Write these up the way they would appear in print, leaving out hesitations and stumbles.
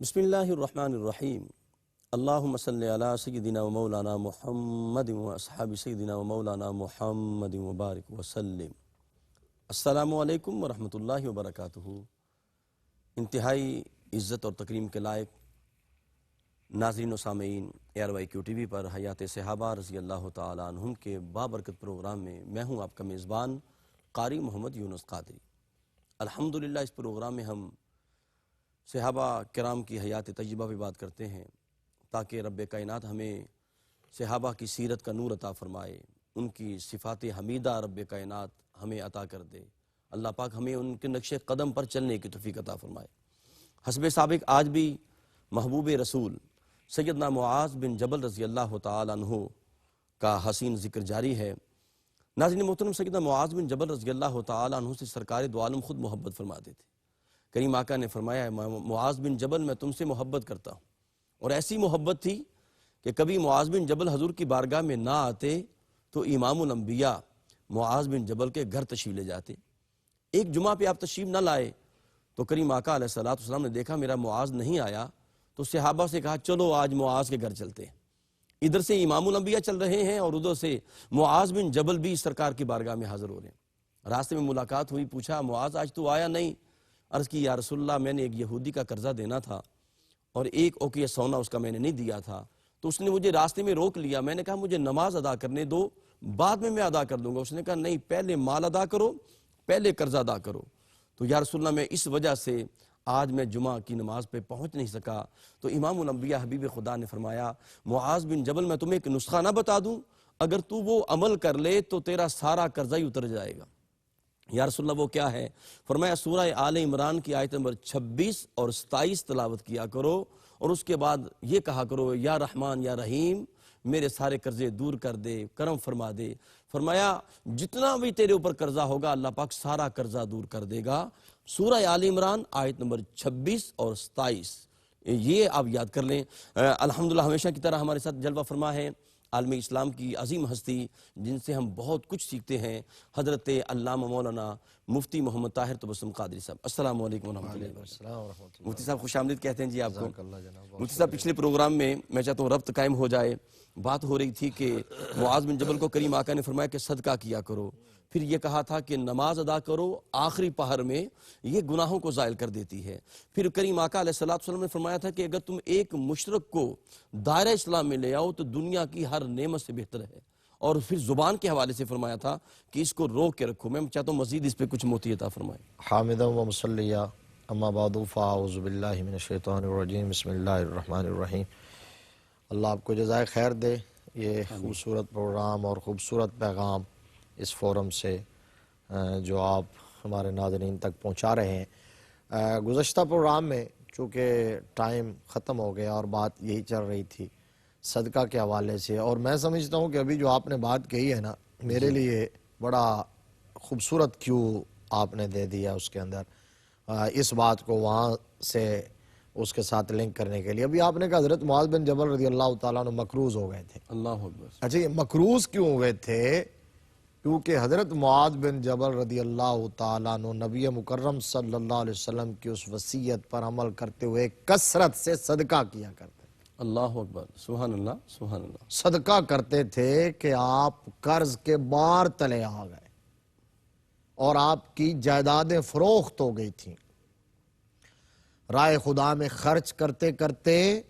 بسم اللہ الرحمن الرحیم اللہم صلی علی سیدنا و مولانا محمد و اصحاب سیدنا و مولانا محمد وبارک وسلم۔ السلام علیکم ورحمۃ اللہ وبرکاتہ۔ انتہائی عزت اور تکریم کے لائق ناظرین و سامعین، ARYQ TV پر حیات صحابہ رضی اللہ تعالیٰ عنہم کے بابرکت پروگرام میں میں ہوں آپ کا میزبان قاری محمد یونس قادری۔ الحمدللہ اس پروگرام میں ہم صحابہ کرام کی حیات طیبہ پہ بات کرتے ہیں تاکہ رب کائنات ہمیں صحابہ کی سیرت کا نور عطا فرمائے، ان کی صفات حمیدہ رب کائنات ہمیں عطا کر دے، اللہ پاک ہمیں ان کے نقش قدم پر چلنے کی توفیق عطا فرمائے۔ حسب سابق آج بھی محبوب رسول سیدنا معاذ بن جبل رضی اللہ تعالیٰ عنہ کا حسین ذکر جاری ہے۔ ناظرین محترم، سیدنا معاذ بن جبل رضی اللہ تعالیٰ عنہ سے سرکار دو عالم خود محبت فرماتے تھے۔ کریم آقا نے فرمایا ہے معاذ بن جبل میں تم سے محبت کرتا ہوں، اور ایسی محبت تھی کہ کبھی معاذ بن جبل حضور کی بارگاہ میں نہ آتے تو امام الانبیاء معاذ بن جبل کے گھر تشریف لے جاتے۔ ایک جمعہ پہ آپ تشریف نہ لائے تو کریم آقا علیہ السلام نے دیکھا میرا معاذ نہیں آیا، تو صحابہ سے کہا چلو آج معاذ کے گھر چلتے ہیں۔ ادھر سے امام الانبیاء چل رہے ہیں اور ادھر سے معاذ بن جبل بھی سرکار کی بارگاہ میں حاضر ہو رہے ہیں۔ راستے میں ملاقات ہوئی، پوچھا معاذ آج تو آیا نہیں؟ عرض کی یا رسول اللہ میں نے ایک یہودی کا قرضہ دینا تھا اور ایک اوقیہ سونا اس کا میں نے نہیں دیا تھا، تو اس نے مجھے راستے میں روک لیا۔ میں نے کہا مجھے نماز ادا کرنے دو، بعد میں ادا کر دوں گا۔ اس نے کہا نہیں، پہلے مال ادا کرو، پہلے قرضہ ادا کرو۔ تو یا رسول اللہ میں اس وجہ سے آج میں جمعہ کی نماز پہ پہنچ نہیں سکا۔ تو امام الانبیاء حبیب خدا نے فرمایا معاذ بن جبل میں تمہیں ایک نسخہ نہ بتا دوں، اگر تو وہ عمل کر لے تو تیرا سارا قرضہ ہی اتر جائے گا۔ یا رسول اللہ وہ کیا ہے؟ فرمایا سورہ آل عمران کی آیت نمبر 26 اور 27 تلاوت کیا کرو، اور اس کے بعد یہ کہا کرو یا رحمان یا رحیم میرے سارے قرضے دور کر دے، کرم فرما دے۔ فرمایا جتنا بھی تیرے اوپر قرضہ ہوگا اللہ پاک سارا قرضہ دور کر دے گا۔ سورہ آل عمران آیت نمبر 26 اور 27 یہ آپ یاد کر لیں۔ الحمدللہ ہمیشہ کی طرح ہمارے ساتھ جلوہ فرما ہے عالم اسلام کی عظیم ہستی جن سے ہم بہت کچھ سیکھتے ہیں، حضرت علامہ مولانا مفتی محمد طاہر تبسم قادری صاحب۔ السلام علیکم ورحمۃ اللہ وبرکاتہ۔ مفتی صاحب خوش آمدید کہتے ہیں جی آپ کو۔ مفتی صاحب پچھلے پروگرام میں میں چاہتا ہوں ربط قائم ہو جائے، بات ہو رہی تھی کہ معاذ بن جبل کو کریم آقا نے فرمایا کہ صدقہ کیا کرو، پھر یہ کہا تھا کہ نماز ادا کرو آخری پہر میں، یہ گناہوں کو زائل کر دیتی ہے۔ پھر کریم آقا علیہ السلام نے فرمایا تھا کہ اگر تم ایک مشرک کو دائرہ اسلام میں لے آؤ تو دنیا کی ہر نعمت سے بہتر ہے۔ اور پھر زبان کے حوالے سے فرمایا تھا کہ اس کو روک کے رکھو۔ میں چاہتا ہوں مزید اس پہ کچھ موتی عطا فرمائے۔ حامدہ و مصلیہ اما بعد فاعوذ باللہ من الشیطان الرجیم بسم اللہ الرحمن الرحیم۔ اللہ آپ کو جزائے خیر دے، یہ خوبصورت پروگرام اور خوبصورت پیغام اس فورم سے جو آپ ہمارے ناظرین تک پہنچا رہے ہیں۔ گزشتہ پروگرام میں چونکہ ٹائم ختم ہو گیا اور بات یہی چل رہی تھی صدقہ کے حوالے سے، اور میں سمجھتا ہوں کہ ابھی جو آپ نے بات کہی ہے نا میرے لیے بڑا خوبصورت کیوں آپ نے دے دیا اس کے اندر، اس بات کو وہاں سے اس کے ساتھ لنک کرنے کے لیے۔ ابھی آپ نے کہا حضرت معاذ بن جبل رضی اللہ تعالیٰ عنہ مقروض ہو گئے تھے۔ اللہ اکبر۔ اچھا یہ مقروض کیوں ہوئے تھے؟ کیونکہ حضرت معاذ بن جبل رضی اللہ تعالیٰ عنہ نبی مکرم صلی اللہ علیہ وسلم کی اس وصیت پر عمل کرتے ہوئے کثرت سے صدقہ کیا کرتے تھے۔ اللہ اکبر، سبحان اللہ سبحان اللہ۔ صدقہ کرتے تھے کہ آپ قرض کے بار تلے آ گئے اور آپ کی جائیدادیں فروخت ہو گئی تھیں، راہ خدا میں خرچ کرتے کرتے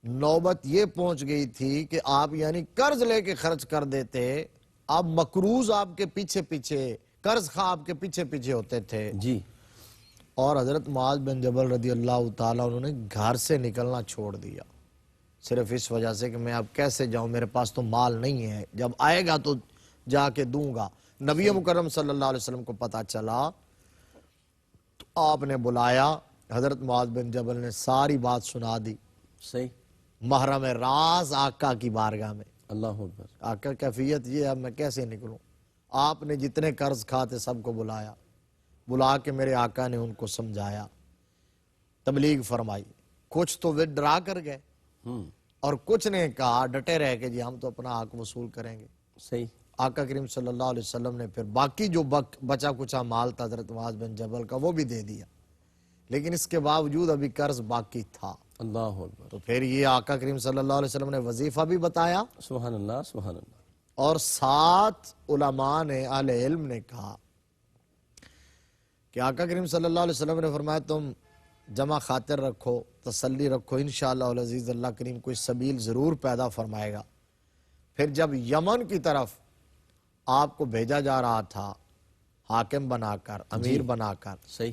نوبت یہ پہنچ گئی تھی کہ آپ یعنی قرض لے کے خرچ کر دیتے، اب مقروض آپ کے پیچھے پیچھے، قرض خواہ آپ کے پیچھے پیچھے ہوتے تھے جی۔ اور حضرت معاذ بن جبل رضی اللہ تعالیٰ انہوں نے گھر سے نکلنا چھوڑ دیا، صرف اس وجہ سے کہ میں اب کیسے جاؤں، میرے پاس تو مال نہیں ہے، جب آئے گا تو جا کے دوں گا۔ نبی مکرم صلی اللہ علیہ وسلم کو پتا چلا تو آپ نے بلایا، حضرت معاذ بن جبل نے ساری بات سنا دی، صحیح۔ محرم راز آقا کی بارگاہ میں۔ اللہ اکبر۔ آقا کیفیت یہ اب میں کیسے نکلوں؟ آپ نے جتنے قرض کھاتے سب کو بلایا، بلا کے میرے آقا نے ان کو سمجھایا، تبلیغ فرمائی، کچھ تو وہ ڈرا کر گئے اور کچھ نے کہا ڈٹے رہ کے جی ہم تو اپنا حق وصول کریں گے۔ صحیح۔ آقا کریم صلی اللہ علیہ وسلم نے پھر باقی جو بچا کچھا مال تھا حضرت معاذ بن جبل کا وہ بھی دے دیا۔ لیکن اس کے باوجود ابھی قرض باقی تھا. اللہ اکبر. تو پھر یہ آقا کریم صلی اللہ علیہ وسلم نے وظیفہ بھی بتایا سبحان اللہ سبحان اللہ. اور ساتھ علماء نے اہل علم نے کہا کہ آقا کریم صلی اللہ علیہ وسلم نے فرمایا تم جمع خاطر رکھو, تسلی رکھو, انشاءاللہ العزیز اللہ کریم کوئی سبیل ضرور پیدا فرمائے گا. پھر جب یمن کی طرف آپ کو بھیجا جا رہا تھا حاکم بنا کر, امیر بنا کر, صحیح.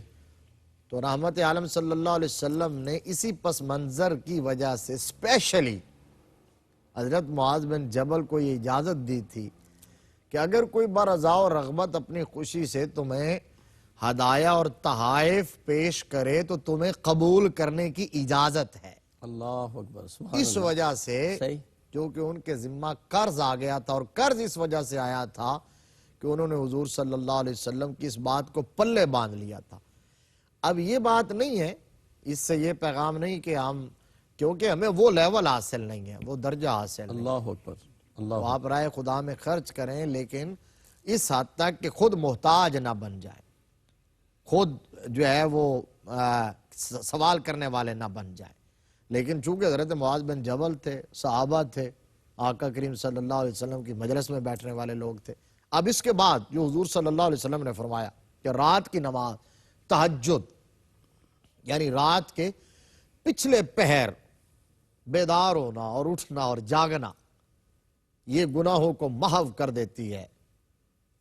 تو رحمت عالم صلی اللہ علیہ وسلم نے اسی پس منظر کی وجہ سے اسپیشلی حضرت معاذ بن جبل کو یہ اجازت دی تھی کہ اگر کوئی برضا و رغبت اپنی خوشی سے تمہیں ہدایہ اور تحائف پیش کرے تو تمہیں قبول کرنے کی اجازت ہے. اللہ اکبر سبحان اس اللہ. وجہ سے صحیح. جو کہ ان کے ذمہ قرض آ گیا تھا, اور قرض اس وجہ سے آیا تھا کہ انہوں نے حضور صلی اللہ علیہ وسلم کی اس بات کو پلے باندھ لیا تھا. اب یہ بات نہیں ہے, اس سے یہ پیغام نہیں کہ ہم, کیونکہ ہمیں وہ لیول حاصل نہیں ہے, وہ درجہ حاصل نہیں. اللہ اکبر. اللہ تو آپ رائے خدا میں خرچ کریں, لیکن اس حد تک کہ خود محتاج نہ بن جائیں, خود جو ہے وہ سوال کرنے والے نہ بن جائیں. لیکن چونکہ حضرت معاذ بن جبل تھے, صحابہ تھے, آقا کریم صلی اللہ علیہ وسلم کی مجلس میں بیٹھنے والے لوگ تھے. اب اس کے بعد جو حضور صلی اللہ علیہ وسلم نے فرمایا کہ رات کی نماز, تہجد یعنی رات کے پچھلے پہر بیدار ہونا اور اٹھنا اور جاگنا, یہ گناہوں کو محو کر دیتی ہے.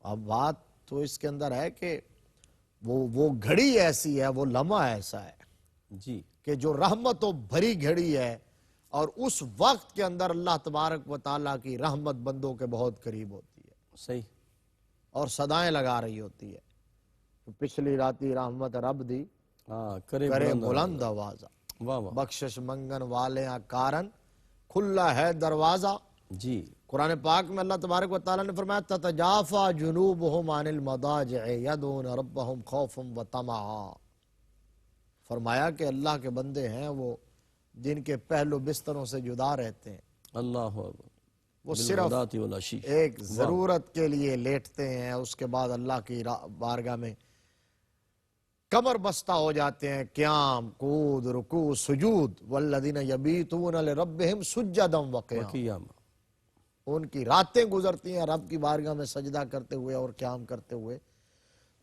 اب بات تو اس کے اندر ہے کہ وہ گھڑی ایسی ہے, وہ لمحہ ایسا ہے جی کہ جو رحمتوں بھری گھڑی ہے, اور اس وقت کے اندر اللہ تبارک و تعالیٰ کی رحمت بندوں کے بہت قریب ہوتی ہے, صحیح, اور صدائیں لگا رہی ہوتی ہے. پچھلی راتی رحمت رب دی کرے بلند آوازہ, واہ واہ. بخشش منگن والے کارن کھلا ہے دروازہ. جی قرآن پاک میں اللہ تبارک و تعالیٰ نے فرمایا تتجافا جنوبہم عن المضاجع یدعون ربہم خوفا وطمعا. فرمایا کہ اللہ کے بندے ہیں وہ جن کے پہلو بستروں سے جدا رہتے ہیں, اللہ اکبر. وہ صرف بالغداۃ والعشی. ایک ضرورت کے لیے لیٹتے ہیں, اس کے بعد اللہ کی بارگاہ میں کمر بستہ ہو جاتے ہیں, قیام, کود, رکوع, سجود. والذین یبیتون لربہم سجدا وقیاما. قیام. ان کی راتیں گزرتی ہیں رب کی بارگاہ میں سجدہ کرتے ہوئے اور قیام کرتے ہوئے.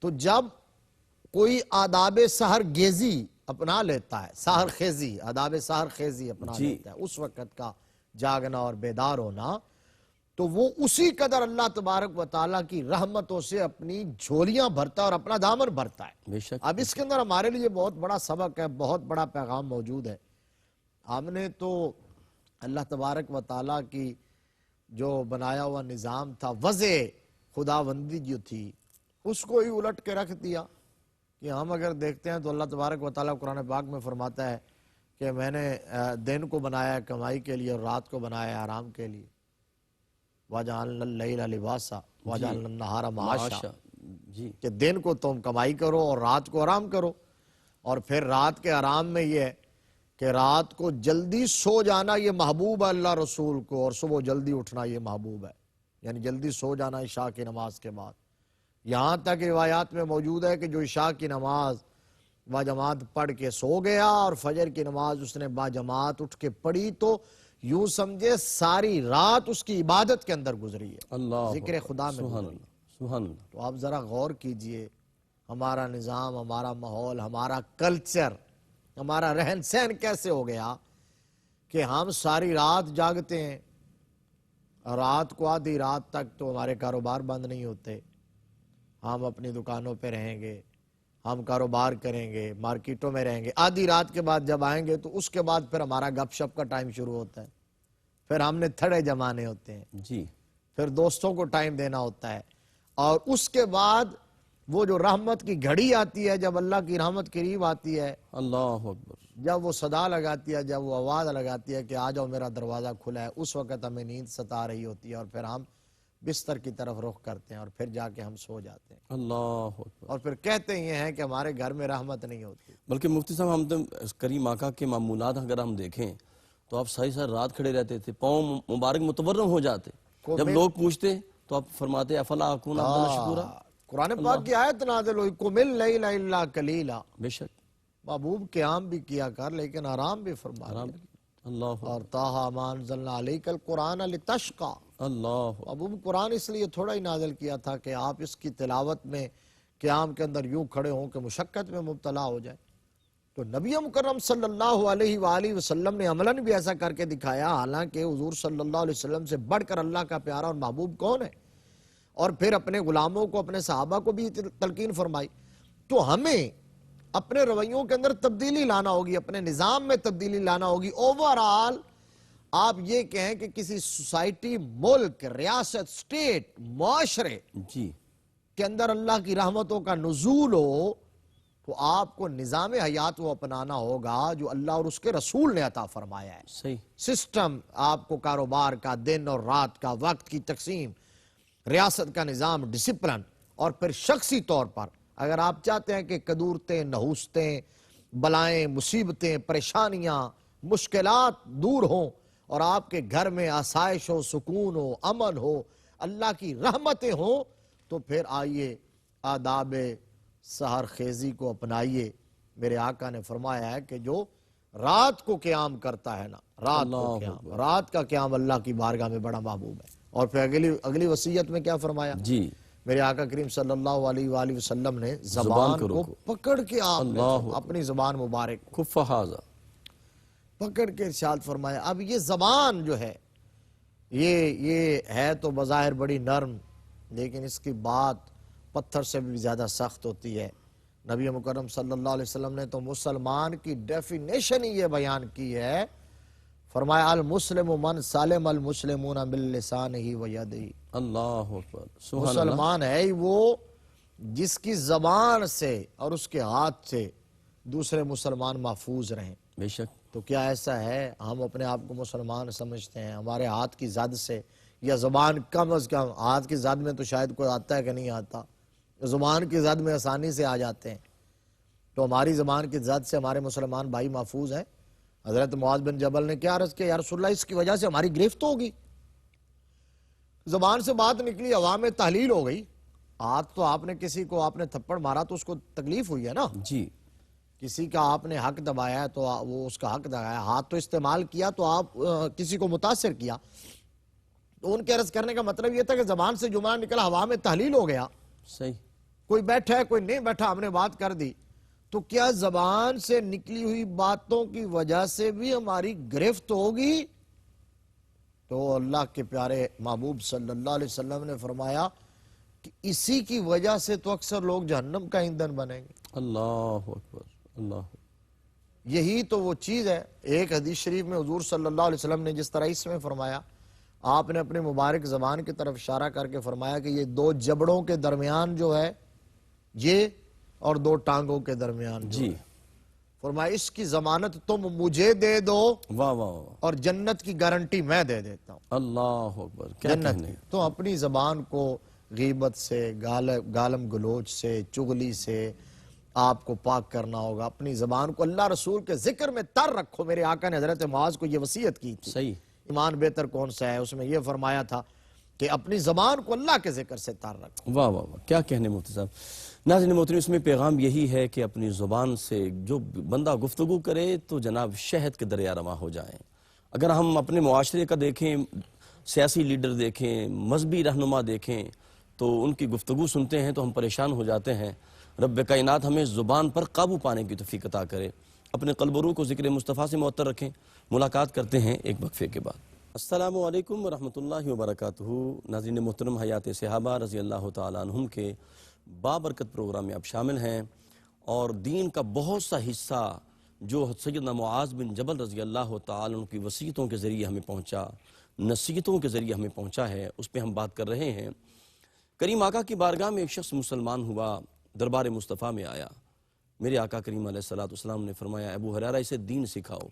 تو جب کوئی آداب سحر گیزی اپنا لیتا ہے, سحر خیزی, آداب سحر خیزی اپنا لیتا ہے, اس وقت کا جاگنا اور بیدار ہونا, تو وہ اسی قدر اللہ تبارک و تعالیٰ کی رحمتوں سے اپنی جھولیاں بھرتا ہے اور اپنا دامن بھرتا ہے. بے شک. اب اس کے اندر ہمارے لیے بہت بڑا سبق ہے, بہت بڑا پیغام موجود ہے. ہم نے تو اللہ تبارک و تعالیٰ کی جو بنایا ہوا نظام تھا, وضع خداوندی جو تھی, اس کو ہی الٹ کے رکھ دیا. کہ ہم اگر دیکھتے ہیں تو اللہ تبارک و تعالیٰ قرآن پاک میں فرماتا ہے کہ میں نے دن کو بنایا ہے کمائی کے لیے اور رات کو بنایا ہے آرام کے لیے. وَجَعَلْنَا اللَّيْلَ لِبَاسًا وَجَعَلْنَا النَّهَارَ مَعَاشًا. جی کہ دن کو تم کمائی کرو اور رات کو آرام کرو. اور پھر رات کے آرام میں یہ ہے کہ رات کو جلدی سو جانا یہ محبوب ہے اللہ رسول کو, اور صبح جلدی اٹھنا یہ محبوب ہے. یعنی جلدی سو جانا عشاء کی نماز کے بعد. یہاں تک روایات میں موجود ہے کہ جو عشاء کی نماز باجماعت پڑھ کے سو گیا اور فجر کی نماز اس نے باجماعت اٹھ کے پڑھی, تو یوں سمجھے ساری رات اس کی عبادت کے اندر گزری ہے, اللہ ذکر خدا میں سبحان گزری. اللہ سبحان اللہ. تو آپ ذرا غور کیجئے, ہمارا نظام, ہمارا ماحول, ہمارا کلچر, ہمارا رہن سہن کیسے ہو گیا کہ ہم ساری رات جاگتے ہیں, رات کو آدھی رات تک تو ہمارے کاروبار بند نہیں ہوتے, ہم اپنی دکانوں پہ رہیں گے, ہم کاروبار کریں گے, مارکیٹوں میں رہیں گے. آدھی رات کے بعد جب آئیں گے تو اس کے بعد پھر ہمارا گپ شپ کا ٹائم شروع ہوتا ہے, پھر ہم نے تھڑے جمانے ہوتے ہیں, جی پھر دوستوں کو ٹائم دینا ہوتا ہے, اور اس کے بعد وہ جو رحمت کی گھڑی آتی ہے, جب اللہ کی رحمت قریب آتی ہے, اللہ اکبر. جب وہ صدا لگاتی ہے, جب وہ آواز لگاتی ہے کہ آ جاؤ میرا دروازہ کھلا ہے, اس وقت ہمیں نیند ستا رہی ہوتی ہے, اور پھر ہم بستر کی طرف رخ کرتے ہیں, اور پھر جا کے ہم سو جاتے ہیں, اللہ اکبر. اور پھر کہتے یہ ہیں کہ ہمارے گھر میں رحمت نہیں ہوتی. بلکہ مفتی صاحب ہم تو کریم آقا کے معمولات اگر ہم دیکھیں تو آپ ساری ساری رات کھڑے رہتے تھے, پاؤں مبارک متورم ہو جاتے, جب لوگ پوچھتے تو آپ فرماتے افلا اکون عبدا شکورا. قرآن پاک کی آیت نازل ہوئی, قُمِ اللَّيْلَ إِلَّا قَلِيلًا. بے شک محبوب قیام بھی کیا کر لیکن آرام بھی فرما آرام لے۔ اللہ اور طٰہٰ مَا أَنزَلْنَا عَلَيْكَ الْقُرْآنَ لِتَشْقَىٰ، اللہ محبوب قرآن اس لیے تھوڑا ہی نازل کیا تھا کہ آپ اس کی تلاوت میں قیام کے اندر یوں کھڑے ہوں کہ مشقت میں مبتلا ہو جائے۔ تو نبی مکرم صلی اللہ علیہ وآلہ وسلم نے عملاً بھی ایسا کر کے دکھایا، حالانکہ حضور صلی اللہ علیہ وسلم سے بڑھ کر اللہ کا پیارا اور محبوب کون ہے؟ اور پھر اپنے غلاموں کو، اپنے صحابہ کو بھی تلقین فرمائی۔ تو ہمیں اپنے رویوں کے اندر تبدیلی لانا ہوگی، اپنے نظام میں تبدیلی لانا ہوگی۔ اوورآل آپ یہ کہیں کہ کسی سوسائٹی، ملک، ریاست، سٹیٹ، معاشرے جی کے اندر اللہ کی رحمتوں کا نزول ہو تو آپ کو نظام حیات وہ اپنانا ہوگا جو اللہ اور اس کے رسول نے عطا فرمایا ہے۔ صحیح سسٹم، آپ کو کاروبار کا، دن اور رات کا، وقت کی تقسیم، ریاست کا نظام، ڈسپلن، اور پھر شخصی طور پر اگر آپ چاہتے ہیں کہ قدورتیں، نحوستیں، بلائیں، مصیبتیں، پریشانیاں، مشکلات دور ہوں اور آپ کے گھر میں آسائش ہو، سکون ہو، امن ہو، اللہ کی رحمتیں ہوں، تو پھر آئیے آداب سحر خیزی کو اپنائیے۔ میرے آقا نے فرمایا ہے کہ جو رات کو قیام کرتا ہے نا، رات کو اللہ قیام، رات کا قیام اللہ کی بارگاہ میں بڑا محبوب ہے۔ اور پھر اگلی وصیت میں کیا فرمایا؟ جی میرے آقا کریم صلی اللہ علیہ وآلہ وسلم نے زبان کو روکو۔ پکڑ کے آپ نے اللہ اپنی زبان مبارک کو کف ہذا، پکڑ کے ارشاد فرمایا۔ اب یہ زبان جو ہے یہ ہے تو بظاہر بڑی نرم، لیکن اس کی بات پتھر سے بھی زیادہ سخت ہوتی ہے۔ نبی مکرم صلی اللہ علیہ وسلم نے تو مسلمان کی ڈیفینیشن ہی یہ بیان کی ہے، فرمایا المسلم من سالم المسلمون من لسانہ و یدہ۔ اللہ اکبر، سبحان اللہ۔ مسلمان ہے ہی وہ جس کی زبان سے اور اس کے ہاتھ سے دوسرے مسلمان محفوظ رہیں۔ بے شک تو کیا ایسا ہے ہم اپنے آپ کو مسلمان سمجھتے ہیں؟ ہمارے ہاتھ کی زد سے یا زبان، کم از کم ہاتھ کی زد میں تو شاید کوئی آتا ہے کہ نہیں آتا، زبان کی زد میں آسانی سے آ جاتے ہیں، تو ہماری زبان کی زد سے ہمارے مسلمان بھائی محفوظ ہیں؟ حضرت معاذ بن جبل نے کیا عرض کیا، یا رسول اللہ اس کی وجہ سے ہماری گرفت ہوگی، زبان سے بات نکلی، ہوا میں تحلیل ہو گئی۔ ہاتھ تو آپ نے کسی کو آپ نے تھپڑ مارا تو اس کو تکلیف ہوئی ہے نا، جی کسی کا آپ نے حق دبایا ہے تو وہ اس کا حق دبایا، ہاتھ تو استعمال کیا تو آپ کسی کو متاثر کیا۔ تو ان کے عرض کرنے کا مطلب یہ تھا کہ زبان سے جملہ نکلا، ہوا میں تحلیل ہو گیا، صحیح، کوئی بیٹھا ہے کوئی نہیں بیٹھا، ہم نے بات کر دی، تو کیا زبان سے نکلی ہوئی باتوں کی وجہ سے بھی ہماری گرفت ہوگی؟ تو اللہ کے پیارے محبوب صلی اللہ علیہ وسلم نے فرمایا کہ اسی کی وجہ سے تو اکثر لوگ جہنم کا ایندھن بنیں گے۔ اللہ اکبر، اللہ یہی تو وہ چیز ہے۔ ایک حدیث شریف میں حضور صلی اللہ علیہ وسلم نے جس طرح اس میں فرمایا، آپ نے اپنی مبارک زبان کی طرف اشارہ کر کے فرمایا کہ یہ دو جبڑوں کے درمیان جو ہے یہ، اور دو ٹانگوں کے درمیان جو جی، ہے، فرمایا اس کی ضمانت تم مجھے دے دو واہ واہ واہ، اور جنت کی گارنٹی میں دے دیتا ہوں، اللہ اکبر، کیا جنت کہنے۔ کی۔ تو اپنی زبان کو غیبت سے، گالم گلوچ سے، چغلی سے آپ کو پاک کرنا ہوگا۔ اپنی زبان کو اللہ رسول کے ذکر میں تر رکھو۔ میرے آقا نے حضرت معاذ کو یہ وصیت کی تھی، صحیح، ایمان بہتر کون سا ہے، اس میں یہ فرمایا تھا کہ اپنی زبان کو اللہ کے ذکر سے تر رکھو۔ واہ واہ واہ، کیا کہنے مفتی صاحب۔ ناظرین محترم، اس میں پیغام یہی ہے کہ اپنی زبان سے جو بندہ گفتگو کرے تو جناب شہد کے دریا رواں ہو جائیں۔ اگر ہم اپنے معاشرے کا دیکھیں، سیاسی لیڈر دیکھیں، مذہبی رہنما دیکھیں، تو ان کی گفتگو سنتے ہیں تو ہم پریشان ہو جاتے ہیں۔ رب کائنات ہمیں زبان پر قابو پانے کی توفیق عطا کرے۔ اپنے قلب و روح کو ذکر مصطفیٰ سے معطر رکھیں۔ ملاقات کرتے ہیں ایک وقفے کے بعد۔ السلام علیکم ورحمۃ اللہ وبرکاتہ۔ ناظرین محترم، حیات صحابہ رضی اللہ تعالیٰ عنہم کے بابرکت پروگرام میں آپ شامل ہیں، اور دین کا بہت سا حصہ جو سیدنا معاذ بن جبل رضی اللہ تعالیٰ عنہ کی وصیتوں کے ذریعے ہمیں پہنچا، نصیحتوں کے ذریعے ہمیں پہنچا ہے، اس پہ ہم بات کر رہے ہیں۔ کریم آقا کی بارگاہ میں ایک شخص مسلمان ہوا، دربار مصطفیٰ میں آیا۔ میرے آقا کریم علیہ السلام نے فرمایا، ابو ہریرہ اسے دین سکھاؤ۔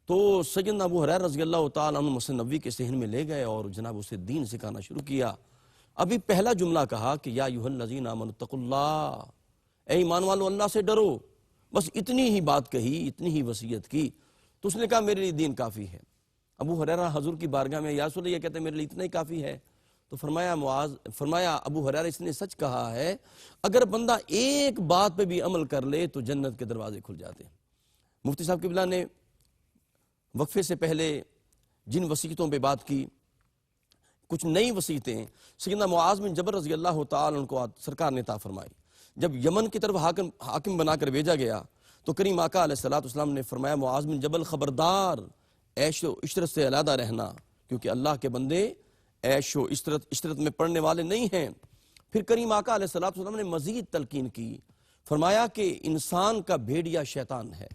تو سیدنا ابو ہریرہ رضی اللہ تعالیٰ عنہ مسجد نبوی کے صحن میں لے گئے اور جناب اسے دین سکھانا شروع کیا۔ ابھی پہلا جملہ کہا کہ یا ایھا الذین آمنوا اتقوا اللہ، اے ایمان والو اللہ سے ڈرو، بس اتنی ہی بات کہی، اتنی ہی وصیت کی، تو اس نے کہا میرے لیے دین کافی ہے۔ ابو ہریرہ حضور کی بارگاہ میں، یا رسول اللہ، یہ کہتے ہیں میرے لیے اتنا ہی کافی ہے؟ تو فرمایا ابو ہریرہ اس نے سچ کہا ہے، اگر بندہ ایک بات پہ بھی عمل کر لے تو جنت کے دروازے کھل جاتے ہیں۔ مفتی صاحب قبلہ نے وقفے سے پہلے جن وصیتوں پہ بات کی، کچھ نئی وصیتیں سیدنا معاذ بن جبل رضی اللہ تعالیٰ عنہ کو سرکار نے عطا فرمائی۔ جب یمن کی طرف حاکم بنا کر بھیجا گیا تو کریم آقا علیہ السلام نے فرمایا معاذ بن جبل خبردار عیش و عشرت سے علیحدہ رہنا، کیونکہ اللہ کے بندے عیش و عشرت میں پڑنے والے نہیں ہیں۔ پھر کریم آقا علیہ السلام نے مزید تلقین کی، فرمایا کہ انسان کا بھیڑیا شیطان ہے،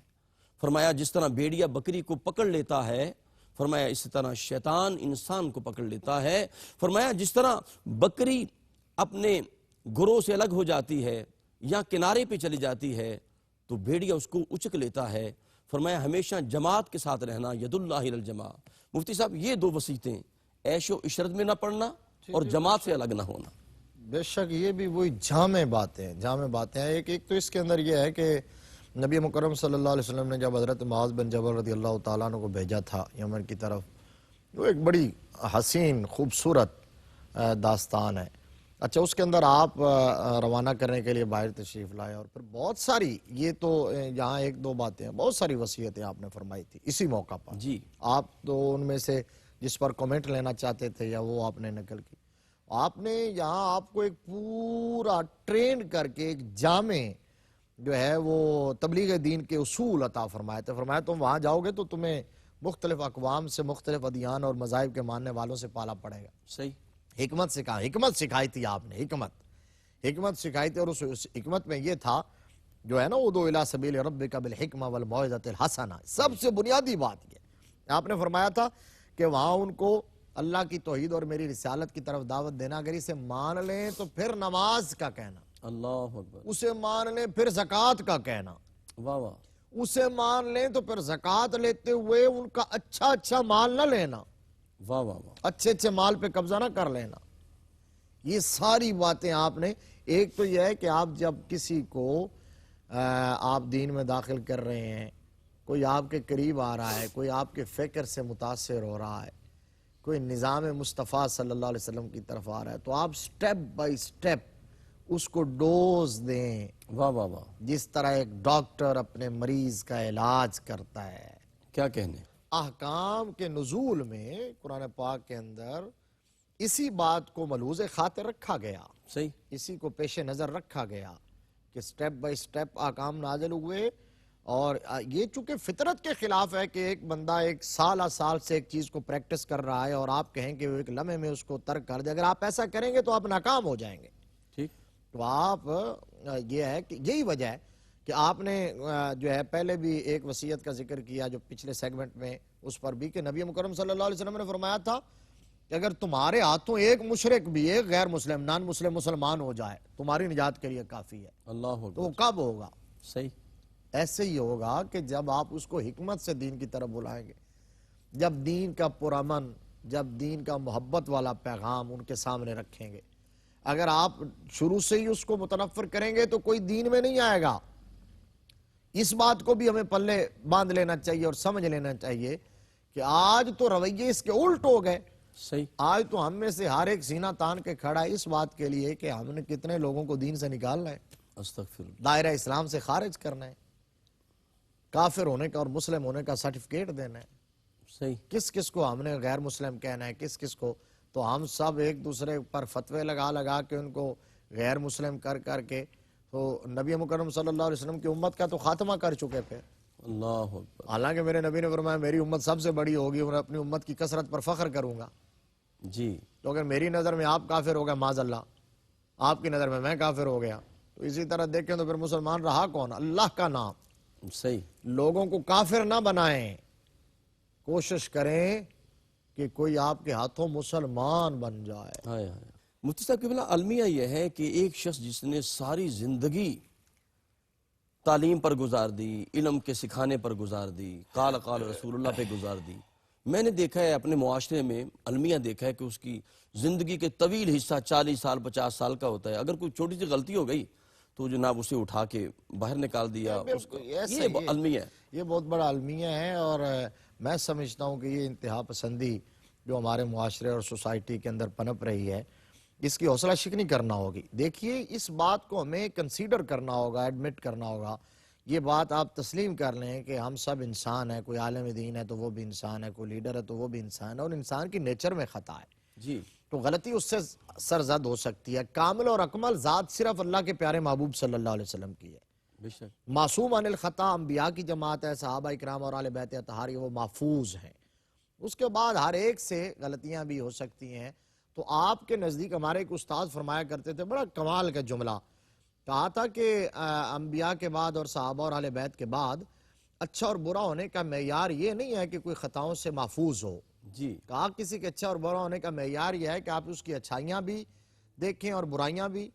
فرمایا جس طرح بھیڑیا بکری کو پکڑ لیتا ہے، فرمایا اس طرح شیطان انسان کو پکڑ لیتا ہے۔ فرمایا جس طرح بکری اپنے گروہ سے الگ ہو جاتی ہے یا کنارے پہ چلی جاتی ہے تو بھیڑیا اس کو اچک لیتا ہے۔ فرمایا ہمیشہ جماعت کے ساتھ رہنا، ید اللہ الجماع۔ مفتی صاحب یہ دو وصیتیں، عیش و عشرت میں نہ پڑنا اور جماعت سے الگ نہ ہونا۔ بے شک یہ بھی وہی جامع باتیں ہیں۔ ایک تو اس کے اندر یہ ہے کہ نبی مکرم صلی اللہ علیہ وسلم نے جب حضرت معاذ بن جبل رضی اللہ تعالیٰ عنہ کو بھیجا تھا یمن کی طرف، وہ ایک بڑی حسین خوبصورت داستان ہے۔ اچھا، اس کے اندر آپ روانہ کرنے کے لیے باہر تشریف لائے، اور پھر بہت ساری، یہ تو یہاں ایک دو باتیں ہیں، بہت ساری وصیتیں آپ نے فرمائی تھی اسی موقع پر جی، آپ تو ان میں سے جس پر کومنٹ لینا چاہتے تھے یا وہ آپ نے نقل کی، آپ نے یہاں آپ کو ایک پورا ٹرین کر کے ایک جامع جو ہے وہ تبلیغ دین کے اصول عطا فرمائے تھے۔ فرمایا تم وہاں جاؤ گے تو تمہیں مختلف اقوام سے، مختلف ادیان اور مذاہب کے ماننے والوں سے پالا پڑے گا۔ صحیح، حکمت سکھائی تھی آپ نے، حکمت سکھائی تھی، اور اس حکمت میں یہ تھا جو ہے نا، ادعو الی سبیل ربک بالحکمہ والموعظۃ الحسنہ، سب سے بنیادی بات یہ آپ نے فرمایا تھا کہ وہاں ان کو اللہ کی توحید اور میری رسالت کی طرف دعوت دینا، اگر اسے مان لیں تو پھر نماز کا کہنا، اللہ اکبر، اسے مان لیں پھر زکوٰۃ کا کہنا، واہ واہ، اسے مان لیں تو پھر زکوٰۃ لیتے ہوئے ان کا اچھا مال نہ لینا، واہ واہ واہ، اچھے مال پہ قبضہ نہ کر لینا۔ یہ ساری باتیں آپ نے، ایک تو یہ ہے کہ آپ جب کسی کو آپ دین میں داخل کر رہے ہیں، کوئی آپ کے قریب آ رہا ہے، کوئی آپ کے فکر سے متاثر ہو رہا ہے، کوئی نظام مصطفیٰ صلی اللہ علیہ وسلم کی طرف آ رہا ہے، تو آپ سٹیپ بائی سٹیپ اس کو ڈوز دیں، واہ واہ واہ، جس طرح ایک ڈاکٹر اپنے مریض کا علاج کرتا ہے۔ کیا کہنے، احکام کے نزول میں قرآن پاک کے اندر اسی بات کو ملحوظ خاطر رکھا گیا، صحیح، اسی کو پیش نظر رکھا گیا کہ سٹیپ بائی سٹیپ احکام نازل ہوئے۔ اور یہ چونکہ فطرت کے خلاف ہے کہ ایک بندہ ایک سال سے ایک چیز کو پریکٹس کر رہا ہے اور آپ کہیں کہ وہ ایک لمحے میں اس کو ترک کر دے، اگر آپ ایسا کریں گے تو آپ ناکام ہو جائیں گے۔ ٹھیک، تو آپ یہ ہے کہ یہی وجہ ہے کہ آپ نے جو ہے پہلے بھی ایک وصیت کا ذکر کیا جو پچھلے سیگمنٹ میں، اس پر بھی کہ نبی مکرم صلی اللہ علیہ وسلم نے فرمایا تھا کہ اگر تمہارے ہاتھوں ایک مشرک بھی، ایک غیر مسلم، نان مسلم مسلمان ہو جائے، تمہاری نجات کے لیے کافی ہے۔ اللہ تو وہ اکبر، کب ہوگا؟ صحیح، ایسے ہی ہوگا کہ جب آپ اس کو حکمت سے دین کی طرف بلائیں گے، جب دین کا پرامن، جب دین کا محبت والا پیغام ان کے سامنے رکھیں گے۔ اگر آپ شروع سے ہی اس کو متنفر کریں گے تو کوئی دین میں نہیں آئے گا۔ اس بات کو بھی ہمیں پلے باندھ لینا چاہیے اور سمجھ لینا چاہیے کہ آج تو رویے اس کے الٹ ہو گئے۔ صحیح، آج تو ہم میں سے ہر ایک سینہ تان کے کھڑا ہے اس بات کے لیے کہ ہم نے کتنے لوگوں کو دین سے نکالنا ہے، استغفر اللہ، دائرہ اسلام سے خارج کرنا ہے، کافر ہونے کا اور مسلم ہونے کا سرٹیفکیٹ دینا ہے، صحیح، کس کو ہم نے غیر مسلم کہنا ہے، کس کو، تو ہم سب ایک دوسرے پر فتوے لگا کے ان کو غیر مسلم کر کے تو نبی مکرم صلی اللہ علیہ وسلم کی امت کا تو خاتمہ کر چکے تھے۔ اللہ اکبر، حالانکہ میرے نبی نے فرمایا میری امت سب سے بڑی ہوگی اور اپنی امت کی کثرت پر فخر کروں گا۔ جی، تو اگر میری نظر میں آپ کافر ہو گئے معاذ اللہ، آپ کی نظر میں کافر ہو گیا، تو اسی طرح دیکھیں تو پھر مسلمان رہا کون؟ اللہ کا نام۔ صحیح، لوگوں کو کافر نہ بنائیں، کوشش کریں کہ کوئی آپ کے ہاتھوں مسلمان بن جائے۔ ہائے ہائے، مفتی صاحب قبلہ المیہ یہ ہے کہ ایک شخص جس نے ساری زندگی تعلیم پر گزار دی، علم کے سکھانے پر گزار دی، قال رسول اللہ پہ گزار دی، میں نے دیکھا ہے اپنے معاشرے میں المیہ دیکھا ہے کہ اس کی زندگی کے طویل حصہ 40 سال 50 سال کا ہوتا ہے، اگر کوئی چھوٹی سی غلطی ہو گئی تو جناب اسے اٹھا کے باہر نکال دیا، اس کو یہ المیہ ہے۔ یہ بہت بڑا المیہ ہے، اور میں سمجھتا ہوں کہ یہ انتہا پسندی جو ہمارے معاشرے اور سوسائٹی کے اندر پنپ رہی ہے، اس کی حوصلہ شکنی کرنا ہوگی۔ دیکھیے اس بات کو ہمیں کنسیڈر کرنا ہوگا، ایڈمٹ کرنا ہوگا، یہ بات آپ تسلیم کر لیں کہ ہم سب انسان ہیں، کوئی عالم دین ہے تو وہ بھی انسان ہے، کوئی لیڈر ہے تو وہ بھی انسان ہے، اور انسان کی نیچر میں خطا ہے، جی تو غلطی اس سے سرزد ہو سکتی ہے۔ کامل اور اکمل ذات صرف اللہ کے پیارے محبوب صلی اللہ علیہ وسلم کی ہے۔ بے شک، معصوم عن الخطا انبیاء کی جماعت ہے، صحابہ اکرام اور آل بیت اطہار، وہ محفوظ ہیں۔ اس کے بعد ہر ایک سے غلطیاں بھی ہو سکتی ہیں۔ تو آپ کے نزدیک ہمارے ایک استاد فرمایا کرتے تھے، بڑا کمال کا جملہ کہا تھا کہ انبیاء کے بعد اور صحابہ اور اہل بیت کے بعد اچھا اور برا ہونے کا معیار یہ نہیں ہے کہ کوئی خطاؤں سے محفوظ ہو۔ جی کہا کسی کے اچھا اور برا ہونے کا معیار یہ ہے کہ آپ اس کی اچھائیاں بھی دیکھیں اور برائیاں بھی،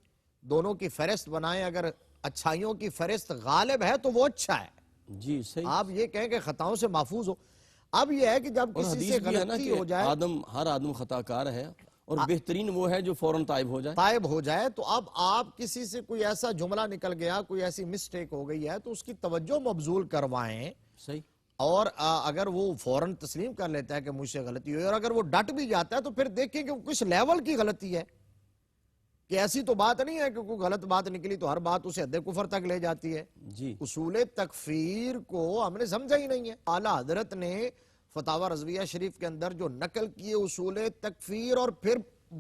دونوں کی فہرست بنائیں۔ اگر اچھائیوں کی فہرست غالب ہے تو وہ اچھا ہے، جی صحیح۔ آپ یہ کہیں کہ خطاؤں سے محفوظ ہو۔ اب یہ ہے کہ جب اور کسی حدیث سے بھی ہے نا غلطی کہ ہو جائے، ہر آدم خطا کار ہے، اور بہترین وہ ہے جو فوراً تائب ہو جائے۔ طائب ہو جائے، تو اب آپ کسی سے کوئی ایسا جملہ نکل گیا، کوئی ایسی مسٹیک ہو گئی ہے تو اس کی توجہ مبذول کروائیں، صحیح، اور اگر وہ فوراً تسلیم کر لیتا ہے کہ مجھ سے غلطی ہوئی، اور اگر وہ ڈٹ بھی جاتا ہے تو پھر دیکھیں کہ وہ کس لیول کی غلطی ہے، کہ ایسی تو بات نہیں ہے کہ کوئی غلط بات نکلی تو ہر بات اسے حد کفر تک لے جاتی ہے۔ جی اصول تکفیر کو ہم نے سمجھا ہی نہیں ہے۔ اعلیٰ حضرت نے فتاوی رضویہ شریف کے اندر جو نقل کیے اصول تکفیر، اور پھر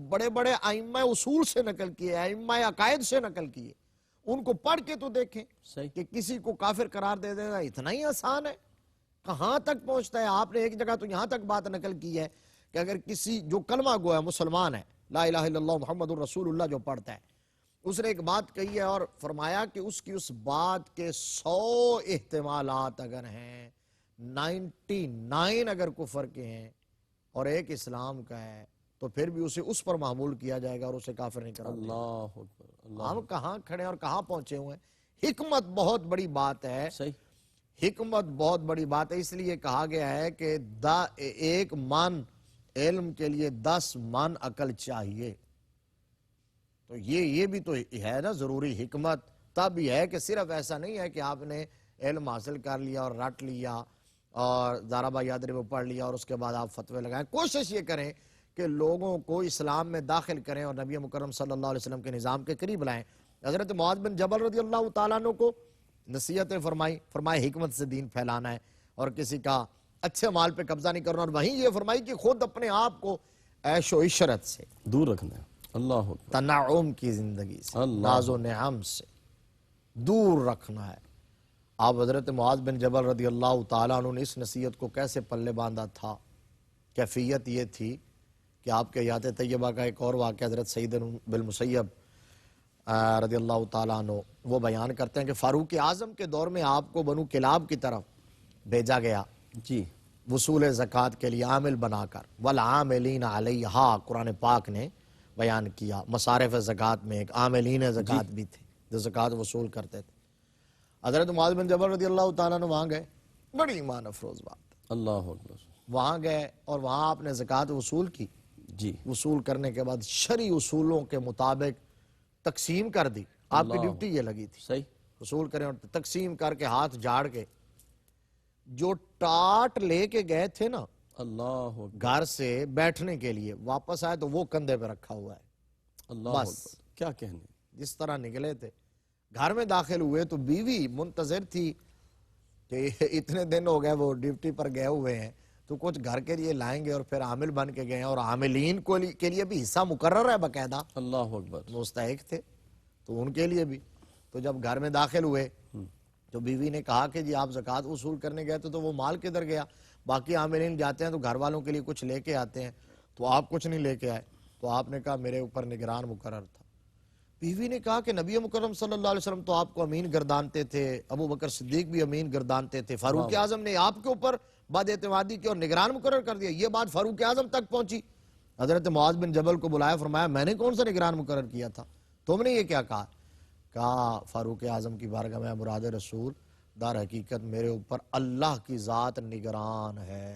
بڑے بڑے ائمہ اصول سے نقل کیے، ائمہ عقائد سے نقل کیے، ان کو پڑھ کے تو دیکھیں صحیح، کہ کسی کو کافر قرار دے دینا اتنا ہی آسان ہے، کہاں تک پہنچتا ہے۔ آپ نے ایک جگہ تو یہاں تک بات نقل کی ہے کہ اگر کسی جو کلمہ گو ہے، مسلمان ہے، لا الہ الا اللہ محمد الرسول اللہ جو پڑھتا ہے، اس نے ایک بات کہی ہے اور فرمایا کہ اس کی اس بات کے 100 احتمالات اگر ہیں، 99 اگر کفر کے ہیں اور ایک اسلام کا ہے، تو پھر بھی اسے اس پر معمول کیا جائے گا اور اسے کافر نہیں قرار دیا جائے اللہ اکبر، اللہ گا۔ ہم کہاں کھڑے ہیں اور کہاں پہنچے ہوئے ہیں۔ حکمت بہت بڑی بات ہے، صحیح، حکمت بہت بڑی بات ہے۔ اس لیے کہا گیا ہے کہ ایک من علم کے لیے 10 من عقل چاہیے۔ تو یہ بھی تو ہے نا ضروری حکمت، تب یہ ہے کہ صرف ایسا نہیں ہے کہ آپ نے علم حاصل کر لیا اور رٹ لیا اور ضربہ یادری وہ پڑھ لیا اور اس کے بعد آپ فتوے لگائیں۔ کوشش یہ کریں کہ لوگوں کو اسلام میں داخل کریں اور نبی مکرم صلی اللہ علیہ وسلم کے نظام کے قریب لائیں۔ حضرت معاذ بن جبل رضی اللہ تعالیٰ عنہ کو نصیحتیں فرمائے حکمت سے دین پھیلانا ہے اور کسی کا اچھے مال پہ قبضہ نہیں کرنا، اور وہیں یہ فرمائی کہ خود اپنے آپ کو عیش و عشرت سے، دور رکھنا ہے۔ اللہ اکبر، تنعم کی زندگی سے، اللہ ناز و نعم سے دور رکھنا ہے۔ آپ حضرت معاذ بن جبل رضی اللہ تعالیٰ عنہ نے اس نصیحت کو کیسے پلے باندھا تھا؟ کیفیت یہ تھی کہ آپ کے حیات طیبہ کا ایک اور واقعہ حضرت سعید بن مسیب رضی اللہ تعالیٰ عنہ وہ بیان کرتے ہیں کہ فاروق اعظم کے دور میں آپ کو بنو کلاب کی طرف بھیجا گیا جی وصول زکوٰۃ کے لیے عامل بنا کر، والعاملین علیہا قرآن پاک نے بیان کیا۔ مصارف زکوٰۃ میں ایک عاملین زکوٰۃ بھی تھے جو زکوٰۃ وصول کرتے تھے۔ حضرت معاذ بن جبل رضی اللہ تعالیٰ عنہ وہاں گئے، بڑی ایمان افروز بات، اللہ اکبر، وہاں گئے اور وہاں آپ نے زکوٰۃ وصول کی۔ جی وصول کرنے کے بعد شرعی اصولوں کے مطابق تقسیم کر دی۔ آپ کی ڈیوٹی یہ لگی تھی صحیح، وصول کریں اور تقسیم کر کے ہاتھ جھاڑ کے جو ٹاٹ لے کے گئے تھے نا اللہ اکبر، گھر سے بیٹھنے کے لیے، واپس آئے تو وہ کندھے پہ رکھا ہوا ہے۔ اللہ بس اکبر، کیا کہنے۔ جس طرح نکلے تھے، گھر میں داخل ہوئے تو بیوی منتظر تھی کہ اتنے دن ہو گئے وہ ڈیوٹی پر گئے ہوئے ہیں تو کچھ گھر کے لیے لائیں گے، اور پھر عامل بن کے گئے ہیں اور عاملین کے لیے بھی حصہ مقرر ہے باقاعدہ، اللہ اکبر، مستحق تھے تو ان کے لیے بھی۔ تو جب گھر میں داخل ہوئے تو بیوی نے کہا کہ جی آپ زکوٰۃ وصول کرنے گئے تو وہ مال کدھر گیا؟ باقی عاملین جاتے ہیں تو گھر والوں کے لیے کچھ لے کے آتے ہیں، تو آپ کچھ نہیں لے کے آئے۔ تو آپ نے کہا میرے اوپر نگران مقرر تھا۔ بیوی نے کہا کہ نبی مکرم صلی اللہ علیہ وسلم تو آپ کو امین گردانتے تھے، ابو بکر صدیق بھی امین گردانتے تھے، فاروق اعظم نے آپ کے اوپر بد اعتمادی کی اور نگران مقرر کر دیا۔ یہ بات فاروق اعظم تک پہنچی۔ حضرت معاذ بن جبل کو بلایا، فرمایا میں نے کون سا نگران مقرر کیا تھا، تم نے یہ کیا کہا؟ کہا فاروق اعظم کی بارگاہ میں مراد رسول در حقیقت میرے اوپر اللہ کی ذات نگران ہے،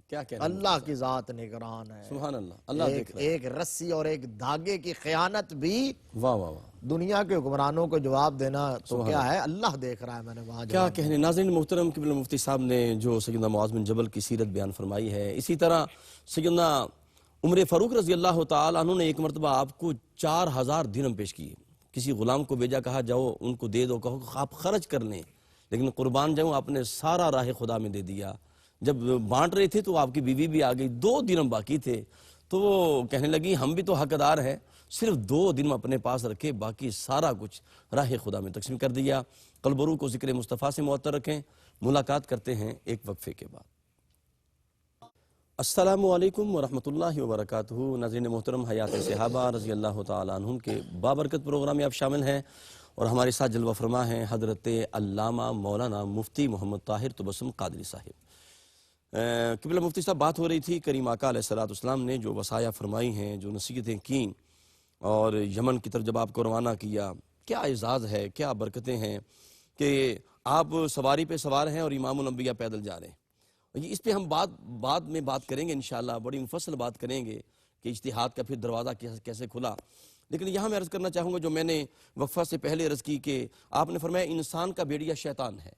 کیا کہنا اللہ کی ذات نگران ہے۔ سبحان اللہ، اللہ دیکھ رہا ہے۔ ایک رسی اور ایک دھاگے کی خیانت بھی واہ واہ واہ، دنیا کے حکمرانوں کو جواب دینا تو کیا ہے، اللہ دیکھ رہا ہے، میں نے وہاں کیا کہنے۔ ناظرین محترم، قبلہ مفتی صاحب نے جو سیدنا معاذ بن جبل کی سیرت بیان فرمائی ہے، اسی طرح سیدنا عمر فاروق رضی اللہ تعالیٰ عنہ نے ایک مرتبہ آپ کو 4000 درہم پیش کیے، کسی غلام کو بھیجا، کہا جاؤ ان کو دے دو، کہو آپ خرچ کر لیں، لیکن قربان جاؤں آپ نے سارا راہ خدا میں دے دیا۔ جب بانٹ رہے تھے تو آپ کی بیوی بھی آ گئی، 2 درہم باقی تھے، تو وہ کہنے لگی ہم بھی تو حقدار ہیں، صرف 2 درہم اپنے پاس رکھے، باقی سارا کچھ راہ خدا میں تقسیم کر دیا۔ قلب و روح کو ذکر مصطفیٰ سے معطر رکھیں۔ ملاقات کرتے ہیں ایک وقفے کے بعد۔ السلام علیکم ورحمۃ اللہ وبرکاتہ۔ ناظرین محترم، حیات صحابہ رضی اللہ تعالیٰ عنہم کے بابرکت پروگرام میں آپ شامل ہیں، اور ہمارے ساتھ جلوہ فرما ہیں حضرت علامہ مولانا مفتی محمد طاہر تبسم قادری صاحب۔ قبلہ مفتی صاحب، بات ہو رہی تھی کریم آقا علیہ السلام نے جو وصایا فرمائی ہیں، جو نصیحتیں کیں، اور یمن کی طرف جب آپ کو روانہ کیا، کیا اعزاز ہے، کیا برکتیں ہیں کہ آپ سواری پہ سوار ہیں اور امام الانبیاء پیدل جا رہے ہیں۔ اس پہ ہم بعد میں بات کریں گے انشاءاللہ، بڑی مفصل بات کریں گے کہ اجتہاد کا پھر دروازہ کیسے کھلا۔ لیکن یہاں میں عرض کرنا چاہوں گا، جو میں نے وقفہ سے پہلے عرض کی، کہ آپ نے فرمایا انسان کا بیڑیا شیطان ہے،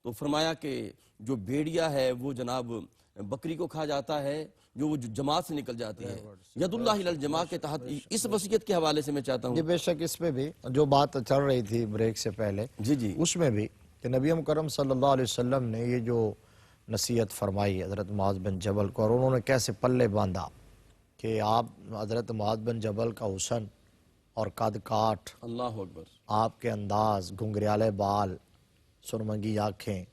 تو فرمایا کہ جو بیڑیا ہے وہ جناب بکری کو کھا جاتا ہے جو وہ جماعت سے نکل جاتی ہے، ید اللہ علی الجماع کے تحت۔ اس وصیت کے حوالے سے میں چاہتا ہوں جی بے شک اس پہ بھی جو بات چل رہی تھی بریک سے پہلے، جی اس میں بھی کہ نبی مکرم صلی اللہ علیہ وسلم نے یہ جو نصیحت فرمائی حضرت معاذ بن جبل کو، اور انہوں نے کیسے پلے باندھا کہ آپ حضرت معاذ بن جبل کا حسن اور قد کاٹ، اللہ اکبر، آپ کے انداز، گھنگریالے بال، سرمنگی آنکھیں،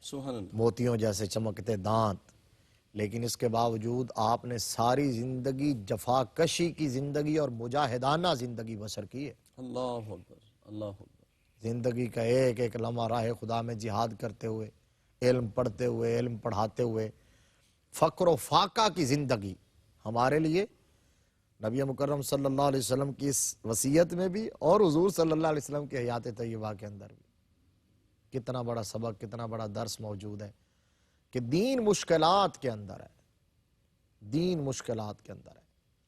سبحان اللہ، موتیوں جیسے چمکتے دانت، لیکن اس کے باوجود آپ نے ساری زندگی جفا کشی کی زندگی اور مجاہدانہ زندگی بسر کی ہے۔ اللہ اکبر، اللہ اکبر، زندگی کا ایک ایک لمحہ راہ خدا میں جہاد کرتے ہوئے، علم پڑھتے ہوئے، علم پڑھاتے ہوئے، فقر و فاقہ کی زندگی ہمارے لیے نبی مکرم صلی اللہ علیہ وسلم کی اس وصیت میں بھی، اور حضور صلی اللہ علیہ وسلم کی حیات طیبہ کے اندر بھی کتنا بڑا سبق، کتنا بڑا درس موجود ہے کہ دین مشکلات کے اندر ہے، دین مشکلات کے اندر ہے،